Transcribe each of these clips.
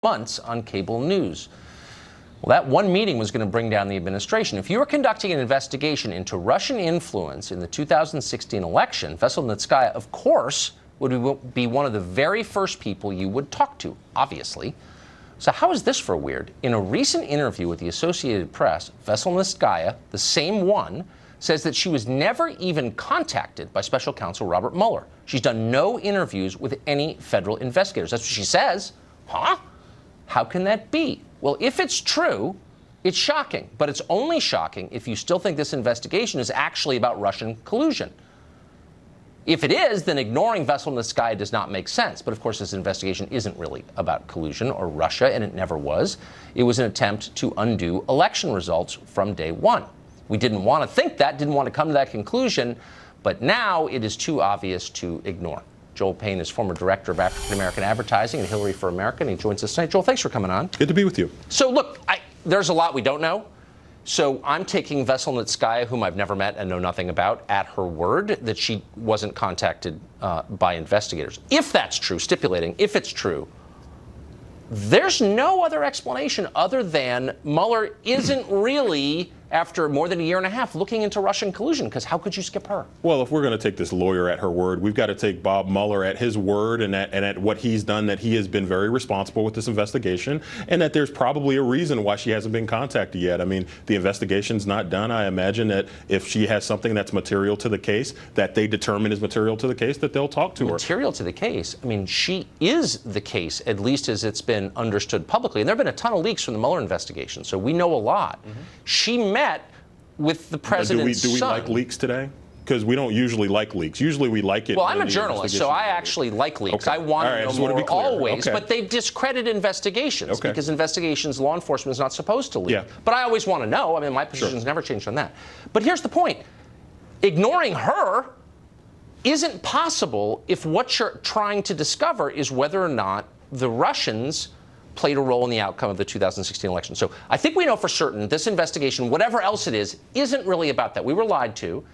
months on cable news. Well, that one meeting was going to bring down the administration. If you were conducting an investigation into Russian influence in the 2016 election, Veselnitskaya, of course, would be one of the very first people you would talk to, obviously. So how is this for weird? In a recent interview with the Associated Press, Veselnitskaya, the same one, says that she was never even contacted by special counsel Robert Mueller. She's done no interviews with any federal investigators. That's what she says. Huh? How can that be? Well, if it's true, it's shocking. But it's only shocking if you still think this investigation is actually about Russian collusion. If it is, then ignoring Veselnitskaya does not make sense. But of course, this investigation isn't really about collusion or Russia, and it never was. It was an attempt to undo election results from day one. We didn't want to think that, didn't want to come to that conclusion, but now it is too obvious to ignore. Joel Payne is former director of African American advertising at Hillary for America, and he joins us tonight. Joel, thanks for coming on. Good to be with you. So look, there's a lot we don't know. So I'm taking Veselnitskaya, whom I've never met and know nothing about, at her word that she wasn't contacted by investigators. If that's true, stipulating, if it's true, there's no other explanation other than Mueller isn't really, after more than a year and a half, looking into Russian collusion, because how could you skip her? Well, if we're going to take this lawyer at her word, we've got to take Bob Mueller at his word and at what he's done, that he has been very responsible with this investigation, and that there's probably a reason why she hasn't been contacted yet. I mean, the investigation's not done. I imagine that if she has something that's material to the case, that they determine is material to the case, that they'll talk to her. Material to the case? I mean, she is the case, at least as it's been understood publicly. And there have been a ton of leaks from the Mueller investigation, so we know a lot. Mm-hmm. She met with the president's son. Do we like leaks today? Because we don't usually like leaks. Usually we like it. Well, I'm a journalist, so I actually like leaks. Okay. I want to know more always, but they discredit investigations because investigations, law enforcement is not supposed to leak. Yeah. But I always want to know. I mean, my position's never changed on that. But here's the point. Ignoring her isn't possible if what you're trying to discover is whether or not the Russians played a role in the outcome of the 2016 election. So I think we know for certain this investigation, whatever else it is, isn't really about that. We were lied to.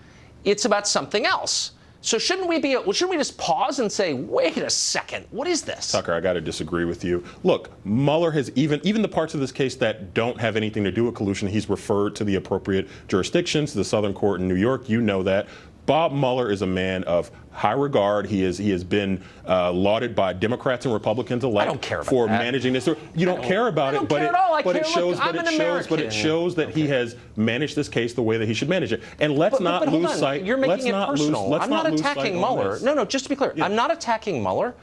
It's about something else. So shouldn't we just pause and say, wait a second, what is this? Tucker, I got to disagree with you. Look, Mueller has even the parts of this case that don't have anything to do with collusion, he's referred to the appropriate jurisdictions, the Southern Court in New York. You know that. Bob Mueller is a man of high regard. He has been lauded by Democrats and Republicans alike for managing this. You don't care about it, but it shows that he has managed this case the way that he should manage it. And let's not lose sight. You're making it personal. I'm not attacking Mueller. No, just to be clear, I'm not attacking Mueller.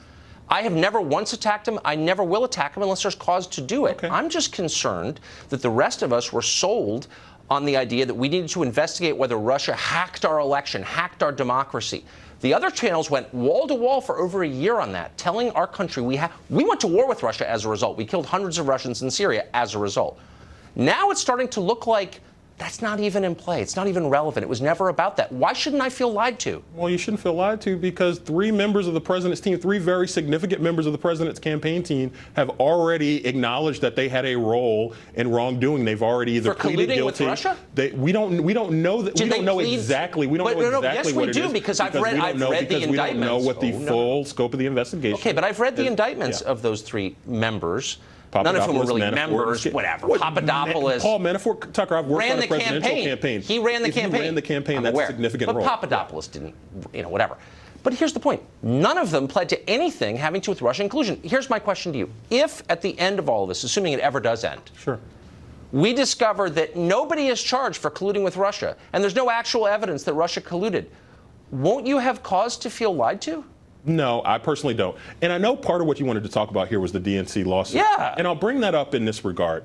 I have never once attacked him. I never will attack him unless there's cause to do it. Okay. I'm just concerned that the rest of us were sold on the idea that we needed to investigate whether Russia hacked our election, hacked our democracy. The other channels went wall to wall for over a year on that, telling our country we went to war with Russia as a result. We killed hundreds of Russians in Syria as a result. Now it's starting to look like that's not even in play. It's not even relevant. It was never about that. Why shouldn't I feel lied to? Well, you shouldn't feel lied to because three members of the president's team, three very significant members of the president's campaign team have already acknowledged that they had a role in wrongdoing. They've already either pleaded guilty. With Russia? We don't know that. We don't know exactly. We don't know exactly what it is. Yes, we do because I've read the indictments. We don't know what the full scope of the investigation. Okay, but I've read the indictments of those three members. None of whom were really members, whatever. Papadopoulos. Paul Manafort, Tucker, I've worked on a presidential campaign. He ran the campaign. He ran the campaign. That's a significant role. But Papadopoulos didn't, whatever. But here's the point. None of them pled to anything having to do with Russian collusion. Here's my question to you. If at the end of all of this, assuming it ever does end, we discover that nobody is charged for colluding with Russia, and there's no actual evidence that Russia colluded, won't you have cause to feel lied to? No, I personally don't. And I know part of what you wanted to talk about here was the DNC lawsuit. Yeah. And I'll bring that up in this regard.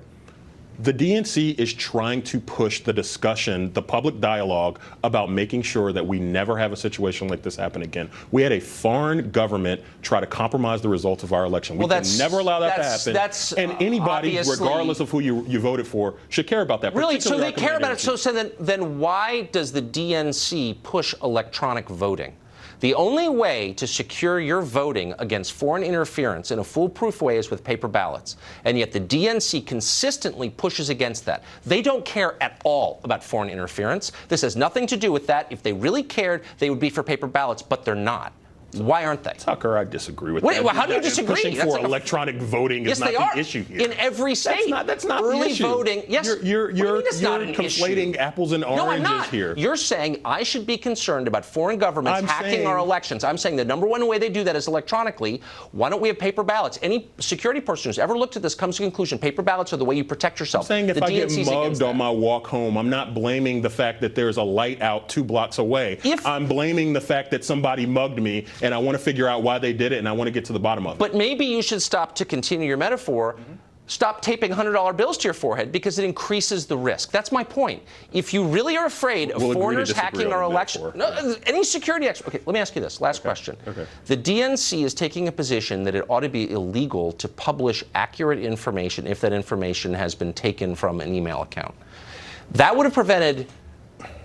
The DNC is trying to push the discussion, the public dialogue about making sure that we never have a situation like this happen again. We had a foreign government try to compromise the results of our election. We can never allow that to happen. And anybody, regardless of who you voted for, should care about that. Really? So they care about it. So then why does the DNC push electronic voting? The only way to secure your voting against foreign interference in a foolproof way is with paper ballots. And yet the DNC consistently pushes against that. They don't care at all about foreign interference. This has nothing to do with that. If they really cared, they would be for paper ballots, but they're not. Why aren't they? Tucker, I disagree with Wait, that. well, how do you disagree? Pushing That's for like electronic voting is yes, not the issue here. In every state. That's not early the issue. voting. Yes. You're not an conflating issue. apples and oranges No, I'm not. here. You're saying I should be concerned about foreign governments hacking our elections. I'm saying the number one way they do that is electronically. Why don't we have paper ballots? Any security person who's ever looked at this comes to the conclusion paper ballots are the way you protect yourself. I'm saying if I get mugged on my walk home, I'm not blaming the fact that there's a light out 2 blocks away. I'm blaming the fact that somebody mugged me, and I want to figure out why they did it, and I want to get to the bottom of it. But maybe you should stop, to continue your metaphor, stop taping $100 bills to your forehead because it increases the risk. That's my point. If you really are afraid of foreigners hacking our election, any security expert. Okay, let me ask you this. Last question. Okay. The DNC is taking a position that it ought to be illegal to publish accurate information if that information has been taken from an email account. That would have prevented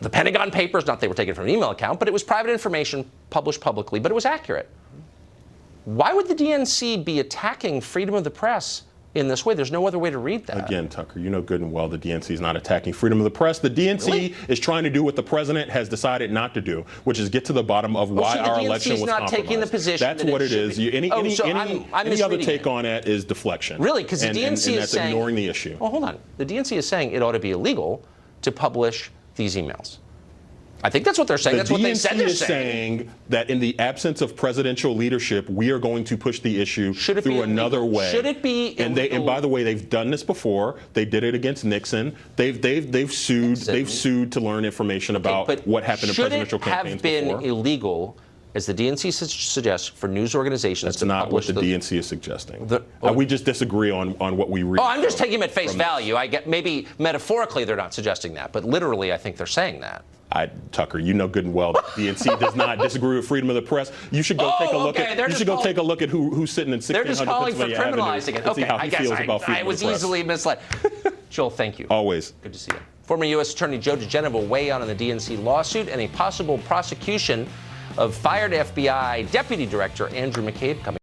the Pentagon Papers, not they were taken from an email account, but it was private information published publicly, but it was accurate. Why would the DNC be attacking freedom of the press in this way? There's no other way to read that. Again, Tucker, you know good and well the DNC is not attacking freedom of the press. The DNC is trying to do what the president has decided not to do, which is get to the bottom of why our election was compromised. Taking the position that's what it is. Any other take on it is deflection. Really? Because the DNC is saying, ignoring the issue. Well, hold on. The DNC is saying it ought to be illegal to publish these emails. I think that's what they're saying. That's what they said they're saying. The DNC is saying that in the absence of presidential leadership, we are going to push the issue through another way. Should it be illegal? And by the way, they've done this before. They did it against Nixon. They've sued to learn information about what happened in presidential campaigns before. Should it have been illegal, as the DNC suggests, for news organizations to publish? That's not what the DNC is suggesting. We just disagree on what we read. Oh, I'm just taking them at face value. I get maybe metaphorically they're not suggesting that, but literally I think they're saying that. Tucker, you know good and well that the DNC does not disagree with freedom of the press. You should go take a look at. You should go take a look at who's sitting in 1600 They're just calling for criminalizing it. Okay, I guess I was easily misled. Joel, thank you. Always. Good to see you. Former U.S. Attorney Joe DeGene will weigh in on the DNC lawsuit and a possible prosecution of fired FBI Deputy Director Andrew McCabe coming.